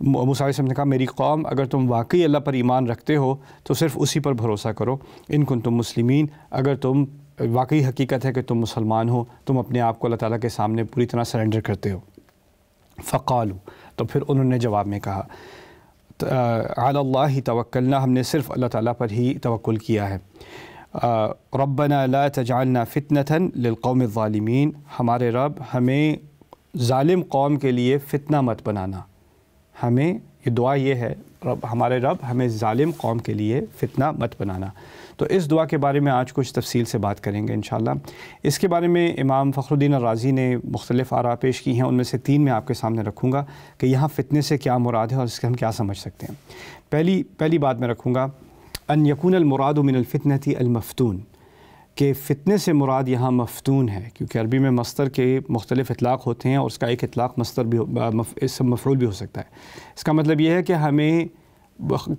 موسیٰ علیہ السلام نے کہا میری قوم اگر تم واقعی اللہ پر ایمان رکھتے ہو تو صرف اسی پر بھروسہ کرو، ان کنتم مسلمین، اگر تم واقعی حقیقت ہے کہ تم مسلمان ہو، تم اپنے آپ کو اللہ تعالیٰ کے سامنے پوری طرح سرنڈر کرتے ہو۔ فقالو، تو پھر انہوں نے جواب میں کہا علی اللہ توکلنا، ہم نے صرف اللہ تعالیٰ پر ہی توکل کیا ہے۔ ربنا لا تجعلنا فتنة للقوم الظالمین، ہمارے رب ہمیں ظالم قوم کے لیے فتنہ مت بنانا، ہمیں یہ دعا یہ ہے ہمارے رب ہمیں ظالم قوم کے لیے فتنہ مت بنانا۔ تو اس دعا کے بارے میں آج کچھ تفصیل سے بات کریں گے انشاءاللہ۔ اس کے بارے میں امام فخر الدین الرازی نے مختلف آراء پیش کی ہیں، ان میں سے 3 میں آپ کے سامنے رکھوں گا کہ یہاں فتنے سے کیا مراد ہے اور اس سے ہم کیا سمجھ سکتے ہیں۔ پہلی بات میں رکھوں گا ان یکون المراد من الفتنة المفتون، کہ فتنے سے مراد یہاں مفتون ہے، کیونکہ عربی میں مصدر کے مختلف اطلاق ہوتے ہیں اور اس کا ایک اطلاق مصدر بھی اسم مفعول بھی ہو سکتا ہے۔ اس کا مطلب یہ ہے کہ ہمیں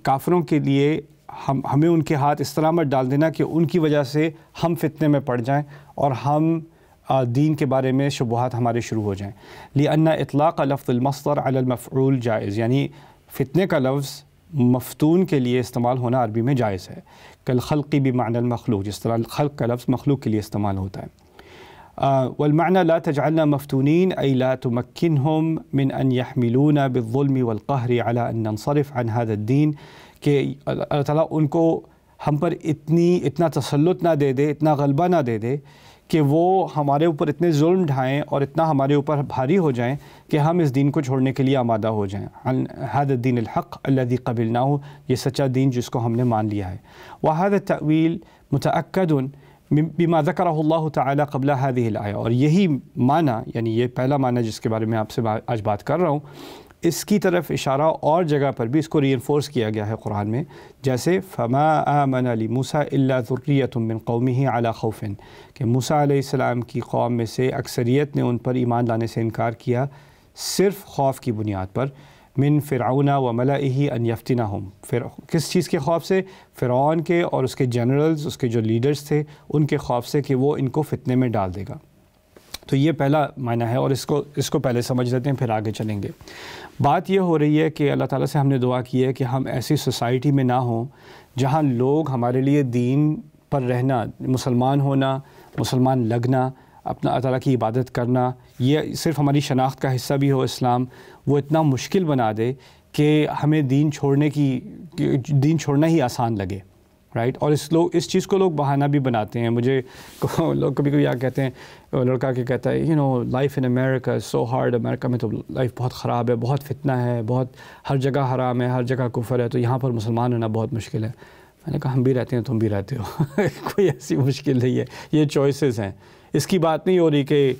کافروں کے لیے ہمیں ان کے ہاتھ اس طرح مت ڈال دینا کہ ان کی وجہ سے ہم فتنے میں پڑ جائیں اور ہم دین کے بارے میں شبہات ہمارے شروع ہو جائیں۔ لأن اطلاق لفظ المصدر علی المفعول جائز، یعنی فتنے کا لفظ مفتون کے لیے استعمال ہونا عربی میں جائز ہے، کالخلق بمعنی المخلوق، جس طرح خلق کا لفظ مخلوق کے لیے استعمال ہوتا ہے۔ والمعنى لا تجعلنا مفتونين أي لا تمكنهم من أن يحملونا بالظلم والقهر على أن ننصرف عن هذا الدين، کہ اللہ تعالیٰ ان کو ہم پر اتنا تسلط نہ دے دے، اتنا غلبہ نہ دے دے کہ وہ ہمارے اوپر اتنے ظلم ڈھائیں اور اتنا ہمارے اوپر بھاری ہو جائیں کہ ہم اس دین کو چھوڑنے کے لیے آمادہ ہو جائیں۔ عن هذا الدين الحق الذي قبلناه، یہ سچا دین جس کو ہم نے مان لیا ہے۔ وهذا التأويل متأكد بما ذکرہ اللہ تعالیٰ قبل هذه الآیہ، اور یہی معنی، یعنی یہ پہلا معنی جس کے بارے میں آپ سے آج بات کر رہا ہوں، اس کی طرف اشارہ اور جگہ پر بھی اس کو ری انفورس کیا گیا ہے قرآن میں، جیسے فما آمن لموسیٰ الا ذریۃ من قومہ علی خوف، کہ موسیٰ علیہ السلام کی قوم میں سے اکثریت نے ان پر ایمان لانے سے انکار کیا صرف خوف کی بنیاد پر، من فرعون و ملئہ ان یفتنہم، کس چیز کے خوف سے؟ فرعون کے اور اس کے جنرلز، اس کے جو لیڈرز تھے، ان کے خوف سے کہ وہ ان کو فتنے میں ڈال دے گا۔ تو یہ پہلا معنی ہے، اور اس کو پہلے سمجھ لیتے ہیں پھر آگے چلیں گے۔ بات یہ ہو رہی ہے کہ اللہ تعالیٰ سے ہم نے دعا کی ہے کہ ہم ایسی سوسائٹی میں نہ ہوں جہاں لوگ ہمارے لیے دین پر رہنا، مسلمان ہونا، مسلمان لگنا، اپنا اللہ تعالیٰ کی عبادت کرنا، یہ صرف ہماری شناخت کا حصہ بھی ہو اسلام، وہ اتنا مشکل بنا دے کہ ہمیں دین چھوڑنا ہی آسان لگے، رائٹ؟ اور اس چیز کو لوگ بہانہ بھی بناتے ہیں۔ مجھے لوگ کبھی کبھی کہتے ہیں، لڑکا کہ کہتا ہے لائف ان امریکہ از سو ہارڈ، امریکہ میں تو لائف بہت خراب ہے، بہت فتنہ ہے، بہت ہر جگہ حرام ہے، ہر جگہ کفر ہے، تو یہاں پر مسلمان ہونا بہت مشکل ہے۔ میں نے کہا ہم بھی رہتے ہیں، تم بھی رہتے ہو، کوئی ایسی مشکل نہیں ہے، یہ چوائسیز ہیں۔ اس کی بات نہیں ہو رہی کہ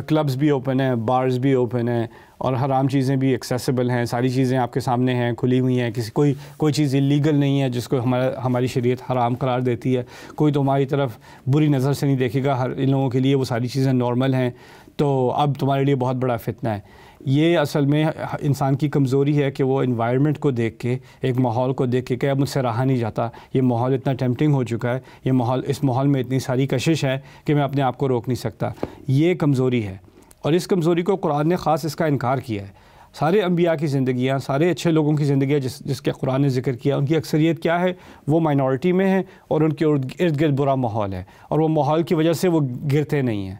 کلبز بھی اوپن ہیں، بارز بھی اوپن ہیں، اور حرام چیزیں بھی ایکسیسیبل ہیں، ساری چیزیں آپ کے سامنے ہیں، کھلی ہوئی ہیں، کوئی چیز اللیگل نہیں ہے جس کو ہماری شریعت حرام قرار دیتی ہے، کوئی تو ہماری طرف بری نظر سے نہیں دیکھے گا، ان لوگوں کے لیے وہ ساری چیزیں نارمل ہیں، تو اب تمہارے لیے بہت بڑا فتنہ ہے۔ یہ اصل میں انسان کی کمزوری ہے کہ وہ انوائرمنٹ کو دیکھ کے، ایک ماحول کو دیکھ کے کہ اب مجھ سے رہا نہیں جاتا، یہ ماحول اتنا ٹیمپٹنگ ہو چکا ہے، اس ماحول میں اتنی ساری کشش ہے کہ میں اپنے آپ کو روک نہیں سکتا، یہ کمزوری ہے۔ اور اس کمزوری کو قرآن نے خاص اس کا انکار کیا ہے۔ سارے انبیاء کی زندگیاں، سارے اچھے لوگوں کی زندگیاں جس کے قرآن نے ذکر کیا، ان کی اکثریت کیا ہے؟ وہ مائنورٹی میں ہے اور ان کے ارد گرد برا ماحول ہے، اور وہ ماحول کی وجہ سے وہ گرتے نہیں ہیں۔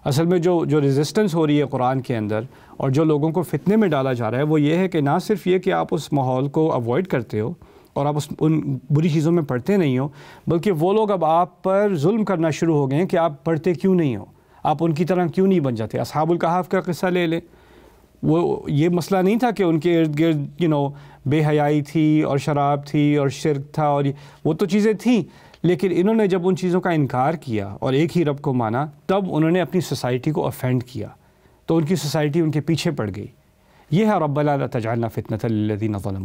اصل میں جو ریزسٹنس ہو رہی ہے قرآن کے اندر اور جو لوگوں کو فتنے میں ڈالا جا رہا ہے، وہ یہ ہے کہ نہ صرف یہ کہ آپ اس ماحول کو اوائڈ کرتے ہو اور آپ ان بری چیزوں میں پڑھتے نہیں ہو، بلکہ وہ لوگ اب آپ پر ظلم کرنا شروع ہو گئے ہیں کہ آپ پڑھتے کیوں نہیں ہو، آپ ان کی طرح کیوں نہیں بن جاتے۔ اصحاب الکہف کا قصہ لے لیں، وہ یہ مسئلہ نہیں تھا کہ ان کے ارد گرد بے حیائی تھی اور شراب تھی اور شرک تھا، اور وہ تو چیزیں تھیں، لیکن انہوں نے جب ان چیزوں کا انکار کیا اور ایک ہی رب کو مانا، تب انہوں نے اپنی سوسائٹی کو افینڈ کیا، تو ان کی سوسائٹی ان کے پیچھے پڑ گئی۔ یہ ہے ربنا لا تجعلنا فتنة للذین ظلموا۔